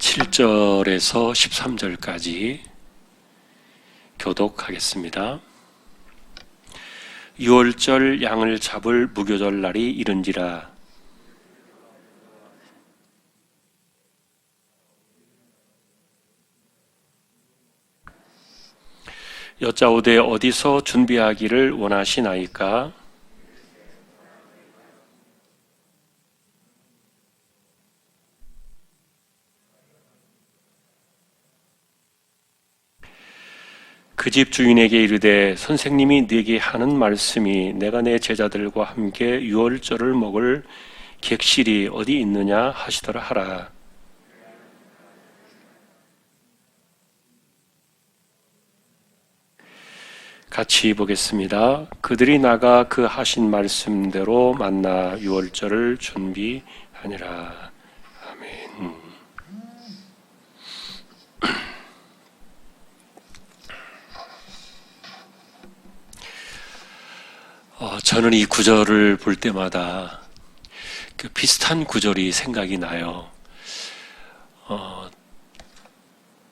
7절에서 13절까지 교독하겠습니다. 유월절 양을 잡을 무교절 날이 이른지라. 여짜오되 어디서 준비하기를 원하시나이까? 그 집 주인에게 이르되 선생님이 네게 하는 말씀이 내가 내 제자들과 함께 유월절을 먹을 객실이 어디 있느냐 하시더라 하라. 같이 보겠습니다. 그들이 나가 그 하신 말씀대로 만나 유월절을 준비하니라. 아멘. 저는 이 구절을 볼 때마다 그 비슷한 구절이 생각이 나요.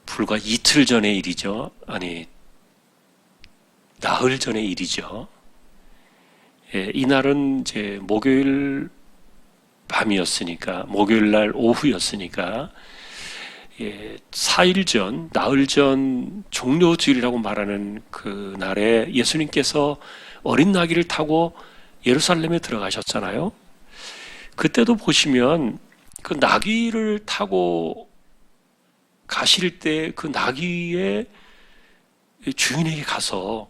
불과 이틀 전의 일이죠. 아니, 나흘 전의 일이죠. 이날은 이제 목요일 밤이었으니까, 목요일 날 오후였으니까, 4일 전, 나흘 전 종료주일이라고 말하는 그 날에 예수님께서 어린 나귀를 타고 예루살렘에 들어가셨잖아요. 그때도 보시면 그 나귀를 타고 가실 때 그 나귀의 주인에게 가서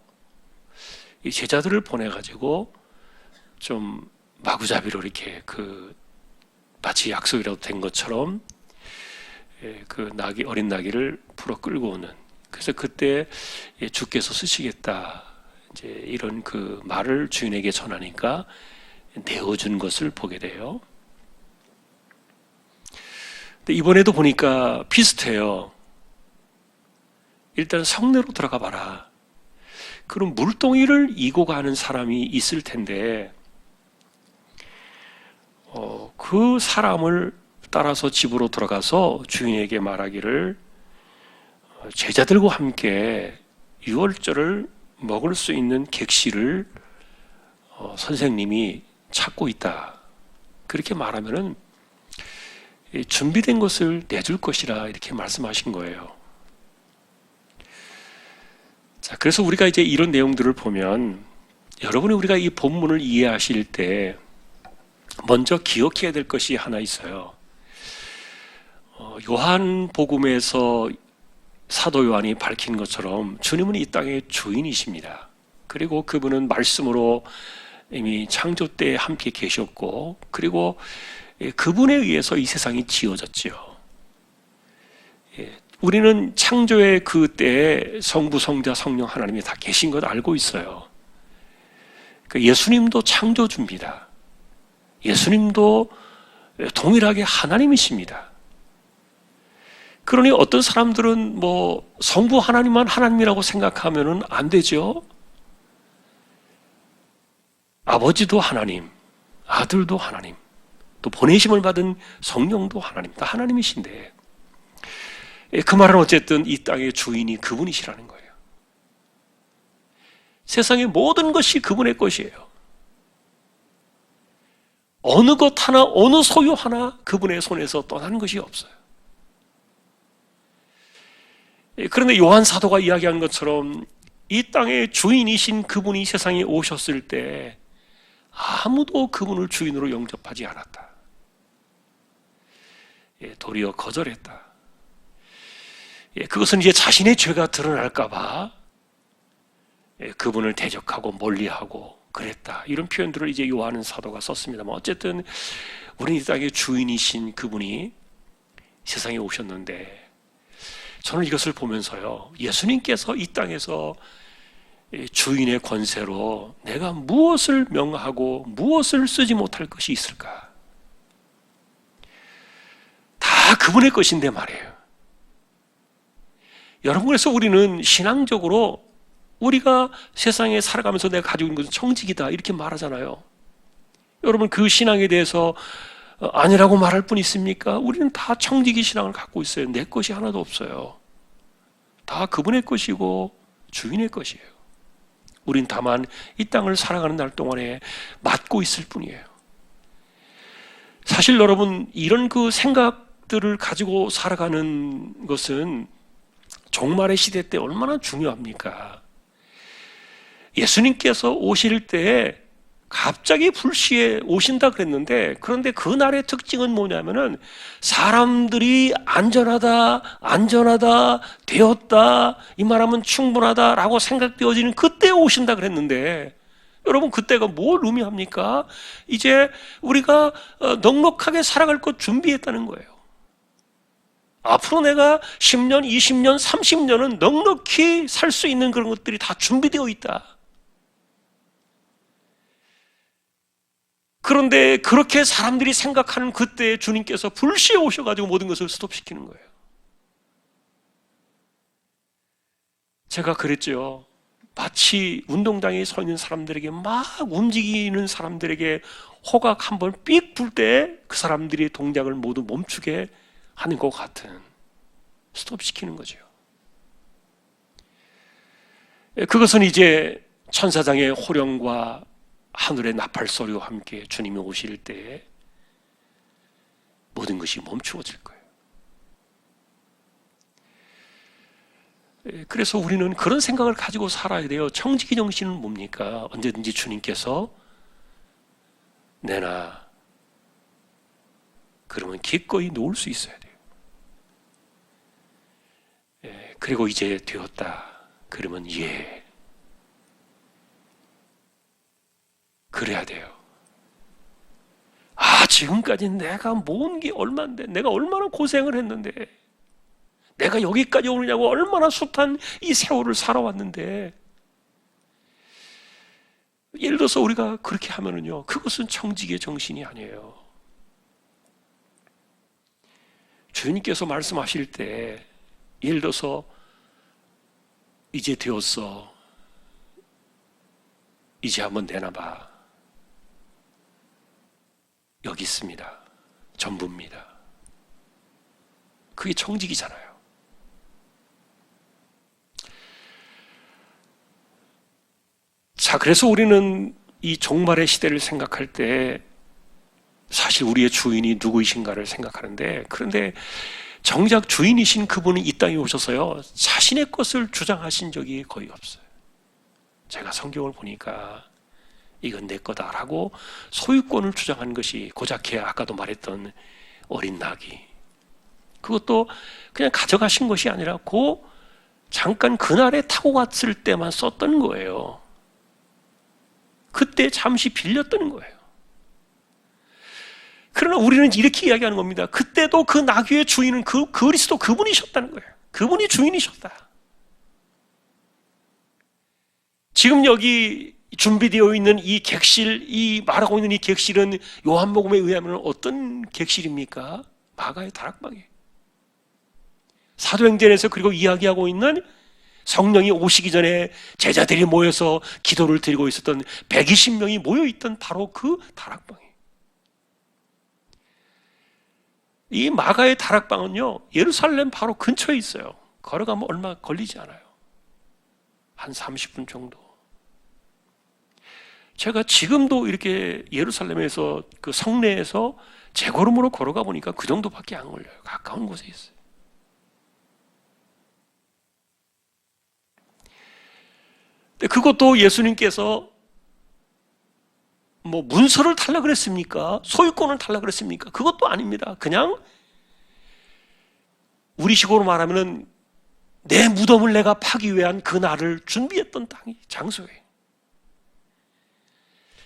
이 제자들을 보내가지고 좀 마구잡이로 이렇게 마치 약속이라도 된 것처럼 그 어린 나귀를 풀어 끌고 오는. 그래서 그때 주께서 쓰시겠다. 이제 이런 그 말을 주인에게 전하니까 내어준 것을 보게 돼요. 근데 이번에도 보니까 비슷해요. 일단 성내로 들어가 봐라. 그럼 물동이를 이고 가는 사람이 있을 텐데, 그 사람을 따라서 집으로 들어가서 주인에게 말하기를 제자들과 함께 유월절을 먹을 수 있는 객실을 선생님이 찾고 있다. 그렇게 말하면은 준비된 것을 내줄 것이라 이렇게 말씀하신 거예요. 자, 그래서 우리가 이제 이런 내용들을 보면 여러분이 우리가 이 본문을 이해하실 때 먼저 기억해야 될 것이 하나 있어요. 요한복음에서 사도 요한이 밝힌 것처럼 주님은 이 땅의 주인이십니다. 그리고 그분은 말씀으로 이미 창조 때 함께 계셨고, 그리고 그분에 의해서 이 세상이 지어졌죠. 우리는 창조의 그때에 성부, 성자, 성령 하나님이 다 계신 것 알고 있어요. 예수님도 창조주입니다. 예수님도 동일하게 하나님이십니다. 그러니 어떤 사람들은 성부 하나님만 하나님이라고 생각하면은 안 되죠. 아버지도 하나님, 아들도 하나님, 또 보내심을 받은 성령도 하나님, 다 하나님이신데, 그 말은 어쨌든 이 땅의 주인이 그분이시라는 거예요. 세상의 모든 것이 그분의 것이에요. 어느 것 하나, 어느 소유 하나 그분의 손에서 떠나는 것이 없어요. 그런데 요한 사도가 이야기한 것처럼 이 땅의 주인이신 그분이 세상에 오셨을 때 아무도 그분을 주인으로 영접하지 않았다. 도리어 거절했다. 그것은 이제 자신의 죄가 드러날까봐 그분을 대적하고 멀리하고 그랬다. 이런 표현들을 이제 요한 사도가 썼습니다만, 어쨌든 우리는 이 땅의 주인이신 그분이 세상에 오셨는데, 저는 이것을 보면서요, 예수님께서 이 땅에서 주인의 권세로 내가 무엇을 명하고 무엇을 쓰지 못할 것이 있을까? 다 그분의 것인데 말이에요. 여러분, 그래서 우리는 신앙적으로 우리가 세상에 살아가면서 내가 가지고 있는 것은 청직이다 이렇게 말하잖아요. 여러분, 그 신앙에 대해서 아니라고 말할 분 있습니까? 우리는 다 청지기 신앙을 갖고 있어요. 내 것이 하나도 없어요. 다 그분의 것이고 주인의 것이에요. 우린 다만 이 땅을 살아가는 날 동안에 맡고 있을 뿐이에요. 사실 여러분, 이런 그 생각들을 가지고 살아가는 것은 종말의 시대 때 얼마나 중요합니까? 예수님께서 오실 때 갑자기 불시에 오신다 그랬는데, 그런데 그날의 특징은 뭐냐면은 사람들이 안전하다, 되었다, 이 말하면 충분하다라고 생각되어지는 그때 오신다 그랬는데, 여러분 그때가 뭘 의미합니까? 이제 우리가 넉넉하게 살아갈 것 준비했다는 거예요. 앞으로 내가 10년, 20년, 30년은 넉넉히 살 수 있는 그런 것들이 다 준비되어 있다. 그런데 그렇게 사람들이 생각하는 그때 주님께서 불시에 오셔가지고 모든 것을 스톱시키는 거예요. 제가 그랬죠. 마치 운동장에 서 있는 사람들에게 막 움직이는 사람들에게 호각 한번 삑 불 때 그 사람들의 동작을 모두 멈추게 하는 것 같은, 스톱시키는 거죠. 그것은 이제 천사장의 호령과 하늘의 나팔 소리와 함께 주님이 오실 때 모든 것이 멈추어질 거예요. 그래서 우리는 그런 생각을 가지고 살아야 돼요. 청지기 정신은 뭡니까? 언제든지 주님께서 내놔 그러면 기꺼이 놓을 수 있어야 돼요. 그리고 이제 되었다 그러면 예, 그래야 돼요. 지금까지 내가 모은 게 얼만데, 내가 얼마나 고생을 했는데, 내가 여기까지 오느냐고 얼마나 숱한 이 세월을 살아왔는데, 예를 들어서 우리가 그렇게 하면은요, 그것은 청지기의 정신이 아니에요. 주님께서 말씀하실 때, 예를 들어서 이제 되었어, 이제 한번 내놔봐, 여기 있습니다, 전부입니다. 그게 청지기잖아요. 자, 그래서 우리는 이 종말의 시대를 생각할 때 사실 우리의 주인이 누구이신가를 생각하는데, 그런데 정작 주인이신 그분이 이 땅에 오셔서요, 자신의 것을 주장하신 적이 거의 없어요. 제가 성경을 보니까 이건 내 거다라고 소유권을 주장한 것이 고작해 아까도 말했던 어린 나귀, 그것도 그냥 가져가신 것이 아니라 잠깐 그날에 타고 갔을 때만 썼던 거예요. 그때 잠시 빌렸던 거예요. 그러나 우리는 이렇게 이야기하는 겁니다. 그때도 그 나귀의 주인은 그리스도 그분이셨다는 거예요. 그분이 주인이셨다. 지금 여기 준비되어 있는 이 객실, 이 말하고 있는 이 객실은 요한복음에 의하면 어떤 객실입니까? 마가의 다락방이에요. 사도행전에서 그리고 이야기하고 있는 성령이 오시기 전에 제자들이 모여서 기도를 드리고 있었던 120명이 모여있던 바로 그 다락방이에요. 이 마가의 다락방은요, 예루살렘 바로 근처에 있어요. 걸어가면 얼마 걸리지 않아요. 한 30분 정도. 제가 지금도 이렇게 예루살렘에서 그 성내에서 제 걸음으로 걸어가 보니까 그 정도밖에 안 걸려요. 가까운 곳에 있어요. 근데 그것도 예수님께서 문서를 달라 그랬습니까? 소유권을 달라 그랬습니까? 그것도 아닙니다. 그냥 우리식으로 말하면은 내 무덤을 내가 파기 위한 그 날을 준비했던 장소예요.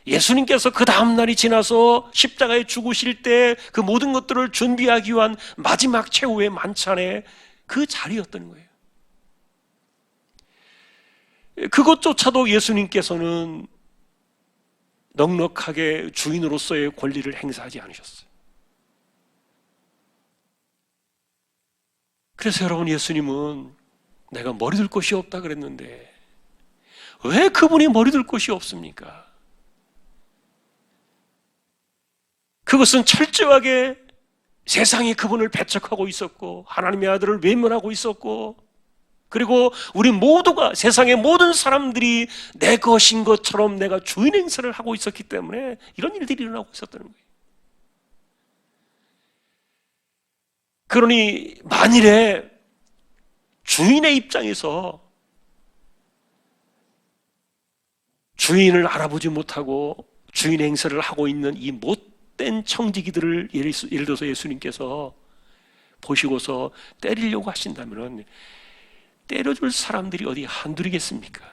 예수님께서 그 다음 날이 지나서 십자가에 죽으실 때 그 모든 것들을 준비하기 위한 마지막 최후의 만찬의 그 자리였던 거예요. 그것조차도 예수님께서는 넉넉하게 주인으로서의 권리를 행사하지 않으셨어요. 그래서 여러분, 예수님은 내가 머리 둘 곳이 없다 그랬는데 왜 그분이 머리 둘 곳이 없습니까? 그것은 철저하게 세상이 그분을 배척하고 있었고 하나님의 아들을 외면하고 있었고, 그리고 우리 모두가, 세상의 모든 사람들이 내 것인 것처럼 내가 주인 행세를 하고 있었기 때문에 이런 일들이 일어나고 있었다는 거예요. 그러니 만일에 주인의 입장에서 주인을 알아보지 못하고 주인 행세를 하고 있는 이 못된 청지기들을 예를 들어서 예수님께서 보시고서 때리려고 하신다면 때려줄 사람들이 어디 한둘이겠습니까?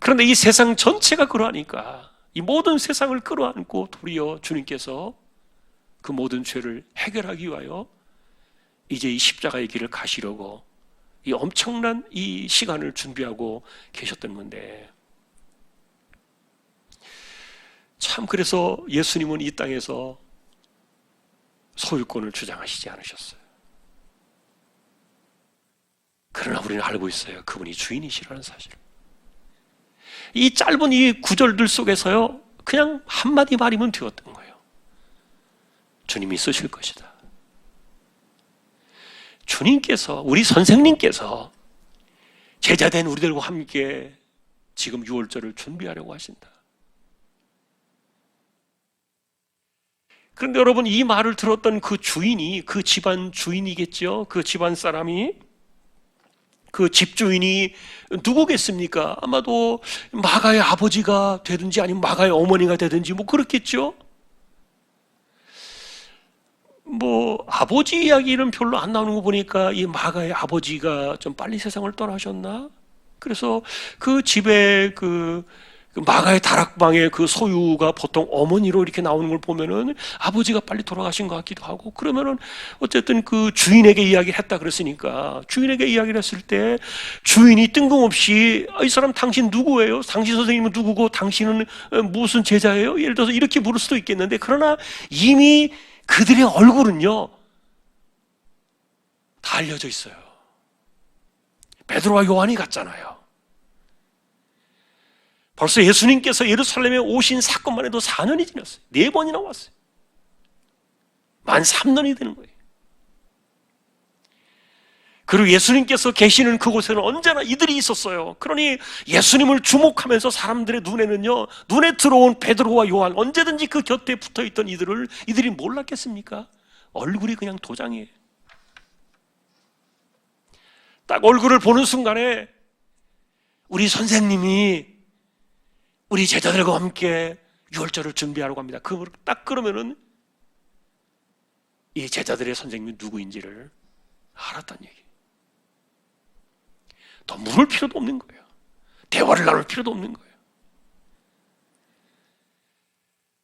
그런데 이 세상 전체가 그러하니까 이 모든 세상을 끌어안고 도리어 주님께서 그 모든 죄를 해결하기 위하여 이제 이 십자가의 길을 가시려고 이 엄청난 이 시간을 준비하고 계셨던 건데, 참 그래서 예수님은 이 땅에서 소유권을 주장하시지 않으셨어요. 그러나 우리는 알고 있어요. 그분이 주인이시라는 사실. 이 짧은 이 구절들 속에서요, 그냥 한마디 말이면 되었던 거예요. 주님이 쓰실 것이다. 주님께서, 우리 선생님께서 제자된 우리들과 함께 지금 유월절을 준비하려고 하신다. 그런데 여러분, 이 말을 들었던 그 주인이, 그 집안 주인이겠죠? 그 집안 사람이, 그 집주인이 누구겠습니까? 아마도 마가의 아버지가 되든지 아니면 마가의 어머니가 되든지 뭐 그렇겠죠? 뭐 아버지 이야기는 별로 안 나오는 거 보니까 이 마가의 아버지가 좀 빨리 세상을 떠나셨나? 그래서 그 집에 그 마가의 다락방의 그 소유가 보통 어머니로 이렇게 나오는 걸 보면은 아버지가 빨리 돌아가신 것 같기도 하고, 그러면은 어쨌든 그 주인에게 이야기를 했다 그랬으니까 주인에게 이야기를 했을 때 주인이 뜬금없이 이 사람 당신 누구예요? 당신 선생님은 누구고 당신은 무슨 제자예요? 예를 들어서 이렇게 물을 수도 있겠는데, 그러나 이미 그들의 얼굴은요 다 알려져 있어요. 베드로와 요한이 갔잖아요. 벌써 예수님께서 예루살렘에 오신 사건만 해도 4년이 지났어요. 4번이나 왔어요. 만 3년이 되는 거예요. 그리고 예수님께서 계시는 그곳에는 언제나 이들이 있었어요. 그러니 예수님을 주목하면서 사람들의 눈에는요, 눈에 들어온 베드로와 요한, 언제든지 그 곁에 붙어있던 이들이 몰랐겠습니까? 얼굴이 그냥 도장이에요. 딱 얼굴을 보는 순간에 우리 선생님이 우리 제자들과 함께 유월절을 준비하려고 합니다. 딱 그러면은 이 제자들의 선생님이 누구인지를 알았다는 얘기예요. 더 물을 필요도 없는 거예요. 대화를 나눌 필요도 없는 거예요.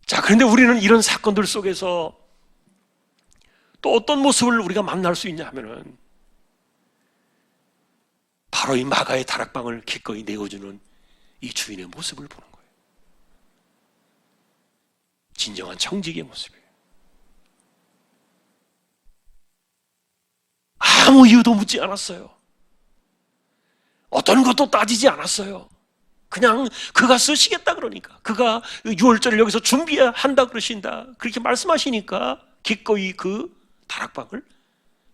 자, 그런데 우리는 이런 사건들 속에서 또 어떤 모습을 우리가 만날 수 있냐 하면은 바로 이 마가의 다락방을 기꺼이 내어주는 이 주인의 모습을 보는 거예요. 진정한 청지기의 모습이에요. 아무 이유도 묻지 않았어요. 어떤 것도 따지지 않았어요. 그냥 그가 쓰시겠다 그러니까, 그가 유월절을 여기서 준비한다 그러신다 그렇게 말씀하시니까 기꺼이 그 다락방을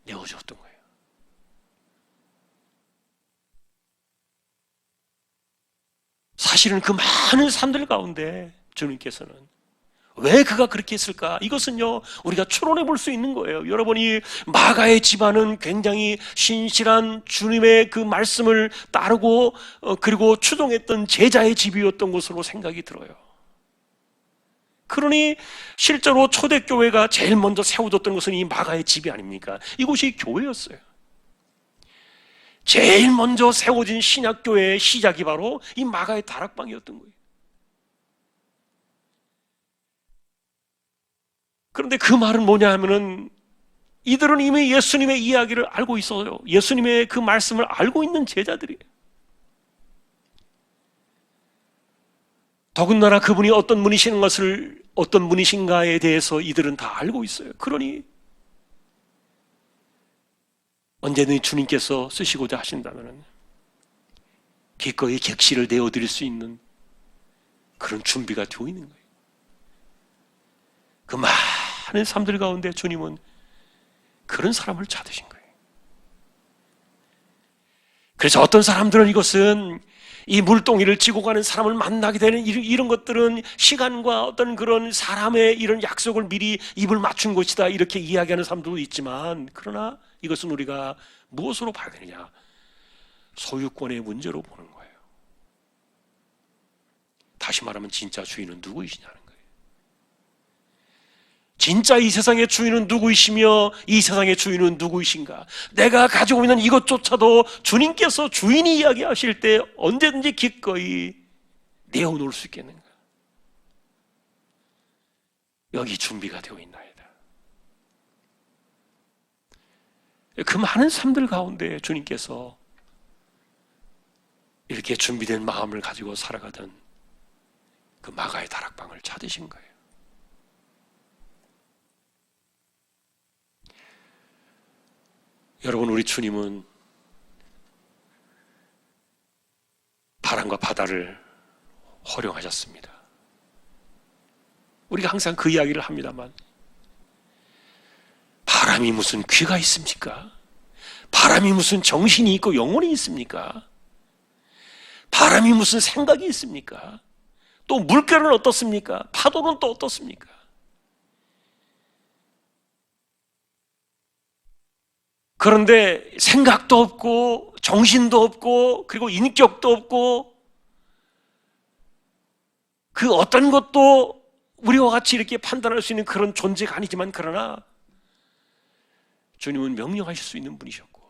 내어주었던 거예요. 사실은 그 많은 사람들 가운데 주님께서는 왜 그가 그렇게 했을까? 이것은요, 우리가 추론해 볼 수 있는 거예요. 여러분이 마가의 집안은 굉장히 신실한 주님의 그 말씀을 따르고 그리고 추종했던 제자의 집이었던 것으로 생각이 들어요. 그러니 실제로 초대교회가 제일 먼저 세워졌던 것은 이 마가의 집이 아닙니까? 이곳이 교회였어요. 제일 먼저 세워진 신약교회의 시작이 바로 이 마가의 다락방이었던 거예요. 그런데 그 말은 뭐냐 하면은 이들은 이미 예수님의 이야기를 알고 있어요. 예수님의 그 말씀을 알고 있는 제자들이에요. 더군다나 그분이 어떤 분이신가에 대해서 이들은 다 알고 있어요. 그러니 언제든 주님께서 쓰시고자 하신다면 기꺼이 객실을 내어드릴 수 있는 그런 준비가 되어 있는 거예요. 그 많은 사람들 가운데 주님은 그런 사람을 찾으신 거예요. 그래서 어떤 사람들은 이것은 이 물동이를 지고 가는 사람을 만나게 되는 이런 것들은 시간과 어떤 그런 사람의 이런 약속을 미리 입을 맞춘 것이다, 이렇게 이야기하는 사람도 있지만, 그러나 이것은 우리가 무엇으로 봐야 되느냐? 소유권의 문제로 보는 거예요. 다시 말하면 진짜 주인은 누구이시냐는 거예요. 진짜 이 세상의 주인은 누구이시며 이 세상의 주인은 누구이신가? 내가 가지고 있는 이것조차도 주님께서 주인이 이야기하실 때 언제든지 기꺼이 내어놓을 수 있겠는가? 여기 준비가 되어 있나이다. 그 많은 삶들 가운데 주님께서 이렇게 준비된 마음을 가지고 살아가던 그 마가의 다락방을 찾으신 거예요. 여러분, 우리 주님은 바람과 바다를 허용하셨습니다. 우리가 항상 그 이야기를 합니다만, 바람이 무슨 귀가 있습니까? 바람이 무슨 정신이 있고 영혼이 있습니까? 바람이 무슨 생각이 있습니까? 또 물결은 어떻습니까? 파도는 또 어떻습니까? 그런데 생각도 없고 정신도 없고 그리고 인격도 없고 그 어떤 것도 우리와 같이 이렇게 판단할 수 있는 그런 존재가 아니지만, 그러나 주님은 명령하실 수 있는 분이셨고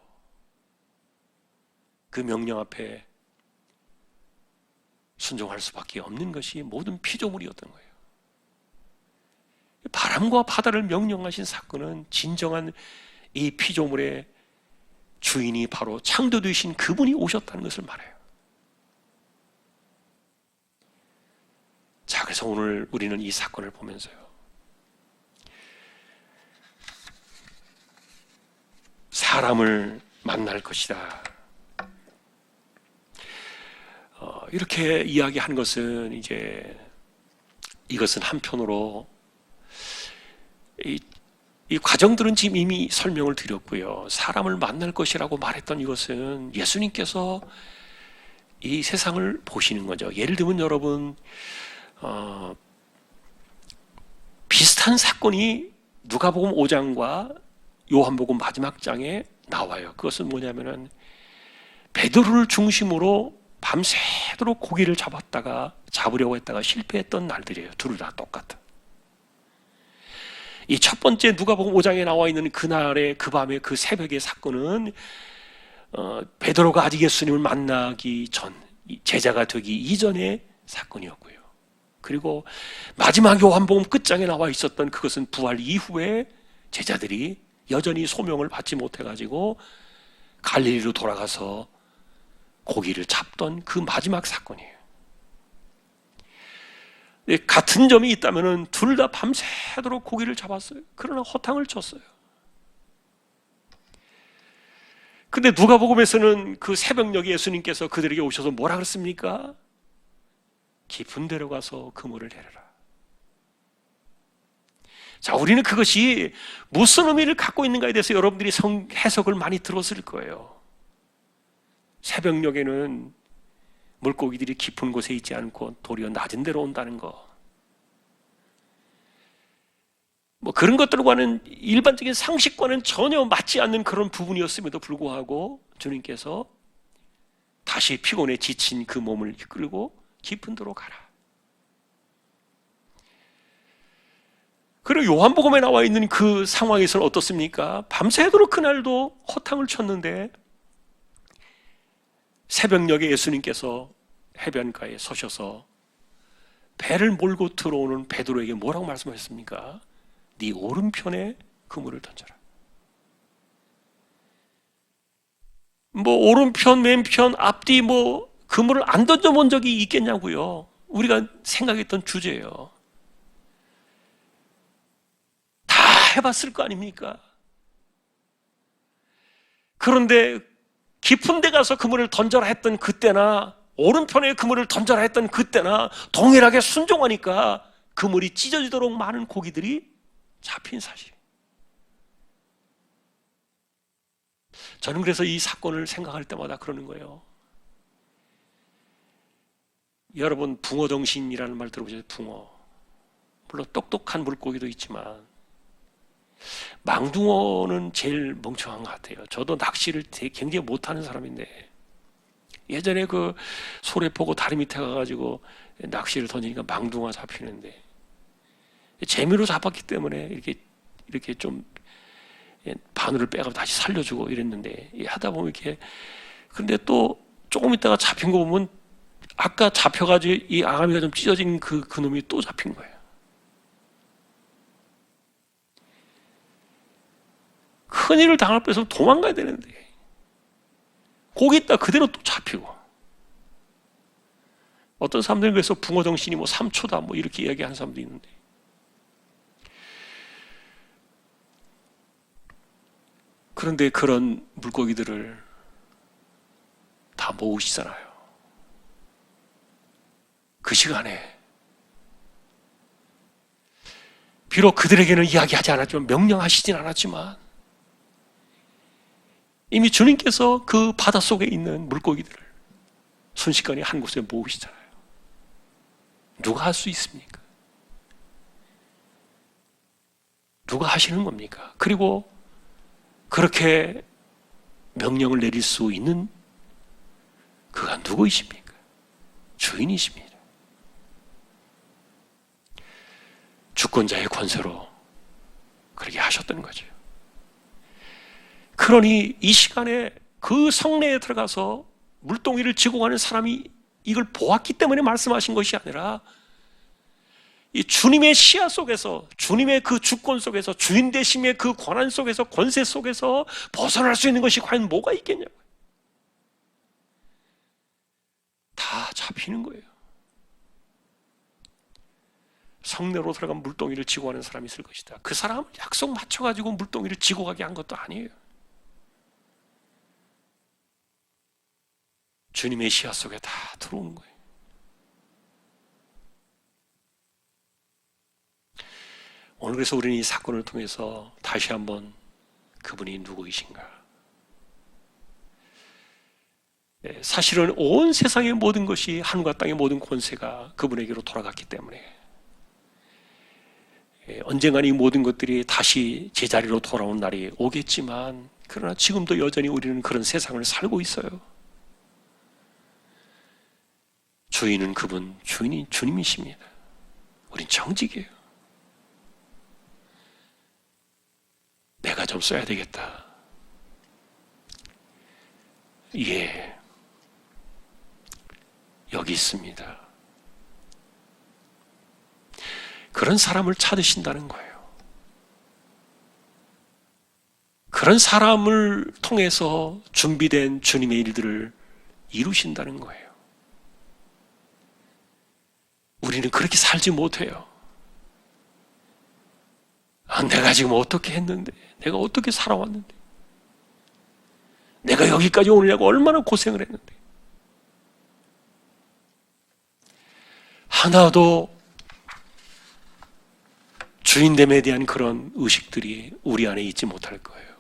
그 명령 앞에 순종할 수밖에 없는 것이 모든 피조물이었던 거예요. 바람과 바다를 명령하신 사건은 진정한 이 피조물의 주인이 바로 창조주이신 그분이 오셨다는 것을 말해요. 자, 그래서 오늘 우리는 이 사건을 보면서요, 사람을 만날 것이다, 이렇게 이야기한 것은 이것은 한편으로 이 과정들은 지금 이미 설명을 드렸고요. 사람을 만날 것이라고 말했던 이것은 예수님께서 이 세상을 보시는 거죠. 예를 들면 여러분, 비슷한 사건이 누가복음 5장과 요한복음 마지막 장에 나와요. 그것은 뭐냐면은 베드로를 중심으로 밤새도록 고기를 잡으려고 했다가 실패했던 날들이에요. 둘 다 똑같아. 이 첫 번째 누가복음 5장에 나와 있는 그날의 그 밤의 그 새벽의 사건은 베드로가 아직 예수님을 만나기 전, 제자가 되기 이전의 사건이었고요. 그리고 마지막 요한복음 끝장에 나와 있었던 그것은 부활 이후에 제자들이 여전히 소명을 받지 못해가지고 갈릴리로 돌아가서 고기를 잡던 그 마지막 사건이에요. 같은 점이 있다면 둘 다 밤새도록 고기를 잡았어요. 그러나 허탕을 쳤어요. 근데 누가복음에서는 그 새벽녘에 예수님께서 그들에게 오셔서 뭐라 그랬습니까? 깊은 데로 가서 그물을 내려라. 자, 우리는 그것이 무슨 의미를 갖고 있는가에 대해서 여러분들이 해석을 많이 들었을 거예요. 새벽녘에는 물고기들이 깊은 곳에 있지 않고 도리어 낮은 데로 온다는 거, 뭐 그런 것들과는 일반적인 상식과는 전혀 맞지 않는 그런 부분이었음에도 불구하고 주님께서 다시 피곤에 지친 그 몸을 이끌고 깊은 데로 가라. 그리고 요한복음에 나와 있는 그 상황에서는 어떻습니까? 밤새도록 그날도 허탕을 쳤는데 새벽녘에 예수님께서 해변가에 서셔서 배를 몰고 들어오는 베드로에게 뭐라고 말씀하셨습니까? 네 오른편에 그물을 던져라. 뭐 오른편, 왼편, 앞뒤 뭐 그물을 안 던져본 적이 있겠냐고요. 우리가 생각했던 주제예요. 다 해봤을 거 아닙니까? 그런데 깊은 데 가서 그물을 던져라 했던 그때나 오른편에 그물을 던져라 했던 그때나 동일하게 순종하니까 그물이 찢어지도록 많은 고기들이 잡힌 사실. 저는 그래서 이 사건을 생각할 때마다 그러는 거예요. 여러분, 붕어 정신이라는 말 들어보셨어요? 붕어. 물론 똑똑한 물고기도 있지만 망둥어는 제일 멍청한 것 같아요. 저도 낚시를 굉장히 못하는 사람인데 예전에 그 소래포구 다리 밑에 가가지고 낚시를 던지니까 망둥어 잡히는데 재미로 잡았기 때문에 이렇게 좀 바늘을 빼가지고 다시 살려주고 이랬는데 하다 보면 이렇게 근데 또 조금 있다가 잡힌 거 보면 아까 잡혀가지고 이 아가미가 좀 찢어진 그 놈이 또 잡힌 거예요. 큰일을 당할 뻔해서 도망가야 되는데 거기 있다 그대로 또 잡히고 어떤 사람들은 그래서 붕어 정신이 뭐 3초다 뭐 이렇게 이야기하는 사람도 있는데 그런데 그런 물고기들을 다 모으시잖아요. 그 시간에 비록 그들에게는 이야기하지 않았지만 명령하시진 않았지만 이미 주님께서 그 바닷속에 있는 물고기들을 순식간에 한 곳에 모으시잖아요. 누가 할 수 있습니까? 누가 하시는 겁니까? 그리고 그렇게 명령을 내릴 수 있는 그가 누구이십니까? 주인이십니다. 주권자의 권세로 그렇게 하셨던 거죠. 그러니 이 시간에 그 성내에 들어가서 물동이를 지고 가는 사람이 이걸 보았기 때문에 말씀하신 것이 아니라 이 주님의 시야 속에서 주님의 그 주권 속에서 주인 되심의 그 권한 속에서 권세 속에서 벗어날 수 있는 것이 과연 뭐가 있겠냐고요. 다 잡히는 거예요. 성내로 들어간 물동이를 지고 가는 사람이 있을 것이다. 그 사람은 약속 맞춰가지고 물동이를 지고 가게 한 것도 아니에요. 주님의 시야 속에 다 들어오는 거예요. 오늘 그래서 우리는 이 사건을 통해서 다시 한번 그분이 누구이신가? 사실은 온 세상의 모든 것이 하늘과 땅의 모든 권세가 그분에게로 돌아갔기 때문에 언젠가는 이 모든 것들이 다시 제자리로 돌아온 날이 오겠지만 그러나 지금도 여전히 우리는 그런 세상을 살고 있어요. 주인은 그분, 주인이 주님이십니다. 우린 정직이에요. 내가 좀 써야 되겠다. 예, 여기 있습니다. 그런 사람을 찾으신다는 거예요. 그런 사람을 통해서 준비된 주님의 일들을 이루신다는 거예요. 우리는 그렇게 살지 못해요. 내가 지금 어떻게 했는데, 내가 어떻게 살아왔는데, 내가 여기까지 오느냐고 얼마나 고생을 했는데, 하나도 주인됨에 대한 그런 의식들이 우리 안에 있지 못할 거예요.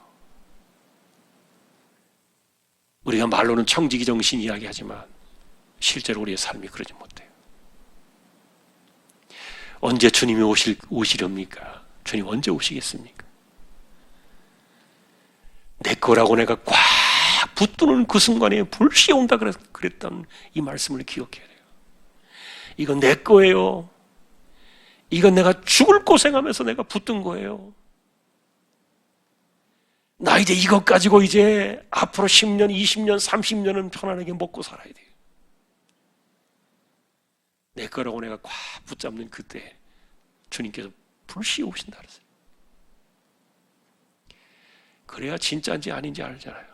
우리가 말로는 청지기 정신 이야기하지만 실제로 우리의 삶이 그러지 못해요. 언제 주님이 오시렵니까? 주님 언제 오시겠습니까? 내 거라고 내가 꽉 붙드는 그 순간에 불시 온다 그랬던 이 말씀을 기억해야 돼요. 이건 내 거예요. 이건 내가 죽을 고생하면서 내가 붙든 거예요. 나 이제 이것 가지고 이제 앞으로 10년, 20년, 30년은 편안하게 먹고 살아야 돼요. 내 거라고 내가 꽉 붙잡는 그때 주님께서 불시 오신다 그랬어요. 그래야 진짜인지 아닌지 알잖아요.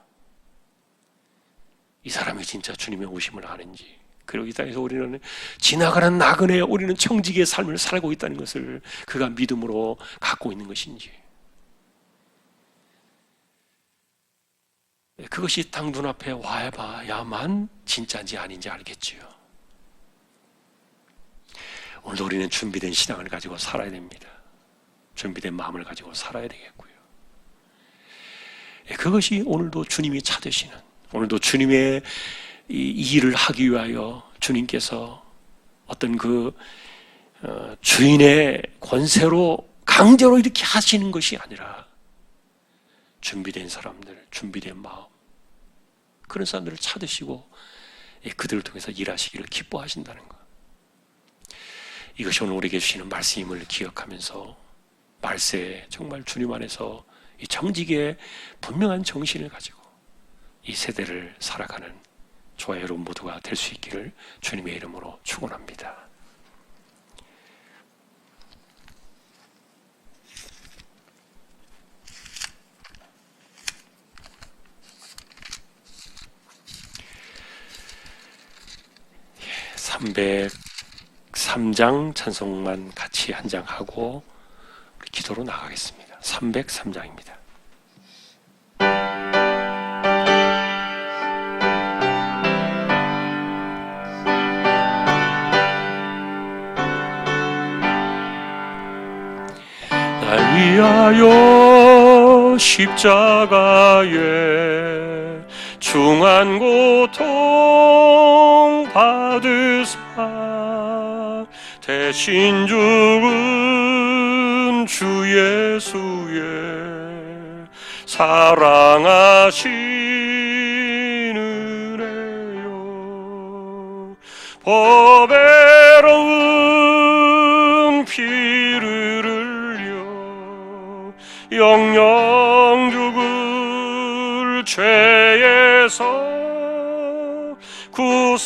이 사람이 진짜 주님의 오심을 아는지. 그리고 이 땅에서 우리는 지나가는 나그네 우리는 청지기의 삶을 살고 있다는 것을 그가 믿음으로 갖고 있는 것인지. 그것이 딱 눈앞에 와봐야만 진짜인지 아닌지 알겠지요. 오늘도 우리는 준비된 신앙을 가지고 살아야 됩니다. 준비된 마음을 가지고 살아야 되겠고요. 그것이 오늘도 주님이 찾으시는, 오늘도 주님의 이 일을 하기 위하여 주님께서 어떤 그 주인의 권세로 강제로 이렇게 하시는 것이 아니라 준비된 사람들, 준비된 마음, 그런 사람들을 찾으시고 그들을 통해서 일하시기를 기뻐하신다는 것. 이것이 오늘 우리에게 주시는 말씀임을 기억하면서 말세에 정말 주님 안에서 이 정직의 분명한 정신을 가지고 이 세대를 살아가는 저와 여러분 모두가 될 수 있기를 주님의 이름으로 축원합니다. 예, 303장 찬송만 같이 한 장 하고 기도로 나가겠습니다. 303장입니다. 날 위하여 십자가에 중한 고통 받으사 대신 죽은 주 예수의 사랑하신 은혜요, 보배로운 피를 흘려 영영 죽을 죄에서 구속함을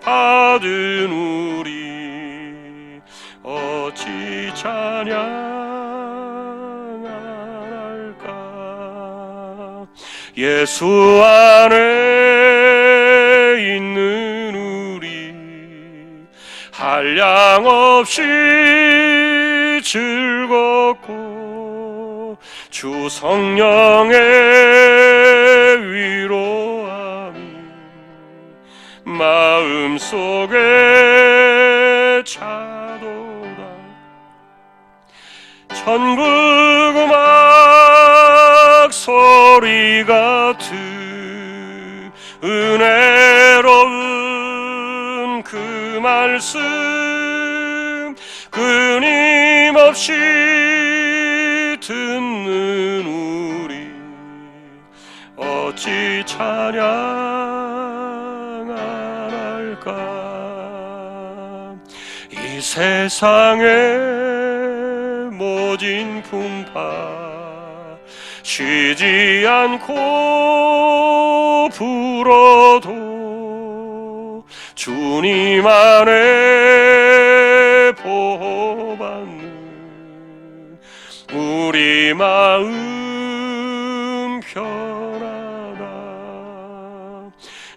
받은 우리 어찌 찬양할까. 예수 안에 있는 우리 한량없이 즐겁고 주 성령의 위로함이 마음속에 차도다. 천국 음악 소리 같은 은혜로운 그 말씀 끊임없이 듣는 우리 어찌 찬양 안 할까. 이 세상의 모진 풍파 쉬지 않고 불어도 주님 안에 보호받는 우리 마음 편하다.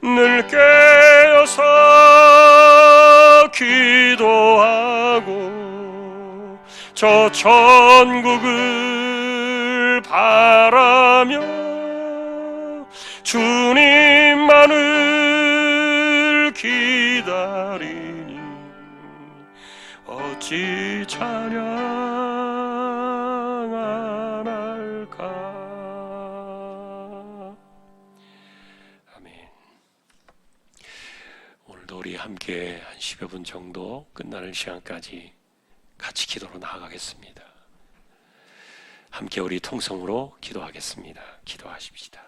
늘 깨어서 기도하고 저 천국을 바라며 주님만을 기다리니 어찌 찬양 안 할까. 아멘. 오늘도 우리 함께 한 10여 분 정도 끝나는 시간까지 같이 기도로 나아가겠습니다. 함께 우리 통성으로 기도하겠습니다. 기도하십시다.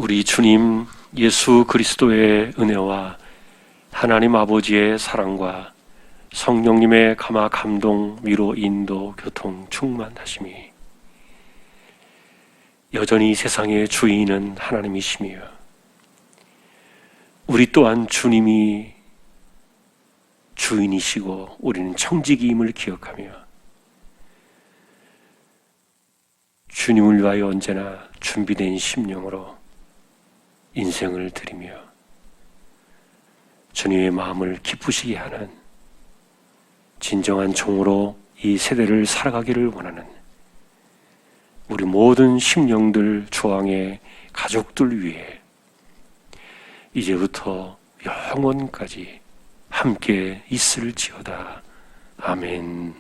우리 주님 예수 그리스도의 은혜와 하나님 아버지의 사랑과 성령님의 감화 감동 위로 인도 교통 충만하심이 여전히 세상의 주인은 하나님이시며 우리 또한 주님이 주인이시고 우리는 청지기임을 기억하며 주님을 위하여 언제나 준비된 심령으로 인생을 드리며 주님의 마음을 기쁘시게 하는 진정한 종으로 이 세대를 살아가기를 원하는 우리 모든 심령들 조항의 가족들 위해 이제부터 영원까지 함께 있을지어다. 아멘.